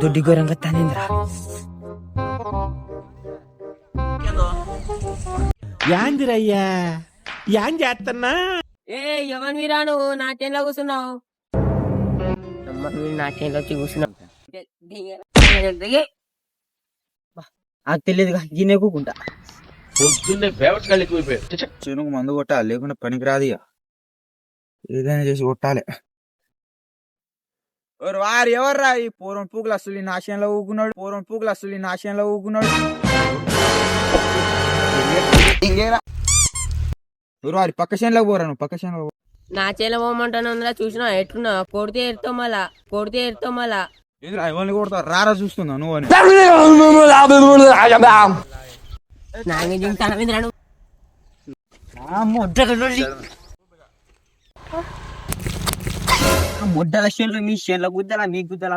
దొడ్డి ఘోరంగా తనిందిరా. యాందిరయ్యా యాం చేస్తున్నా? ఏ ఎవరి మీరా నువ్వు నా ట్రైన్లో కూర్చున్నావు? నా ట్రైన్లో వచ్చి కూర్చున్నావు. నాకు తెలియదుగా గిన్నె కూకుంటా. పొద్దున్నే ఫేవరెట్ కాళ్ళు ఎక్కువైపోయాయి. చెనుకు మందు కొట్టాలి, లేకుండా పనికి రాదు ఇక. ఏదైనా చేసి కొట్టాలి. వారు ఎవర్రా ఈ పూర్వం పూకులు అసలు నాశనంలో ఊకున్నాడు, పూర్వం పూకులు అసలు నాశనంలో ఊకున్నాడు. వారి పక్క చేనులో పోరా, నువ్వు పక్క చేనులో పో. నా చేలో పోమంటాను చూసినా ఎట్లున్నా కొడితే ఎరుతో మళ్ళా ఎదురా ఎవరిని కొడతావు? రారా చూస్తున్నా నువ్వు అని. ముడ్డల షేర్లు మీ షేర్ల గుద్దలా మీ గుద్దలా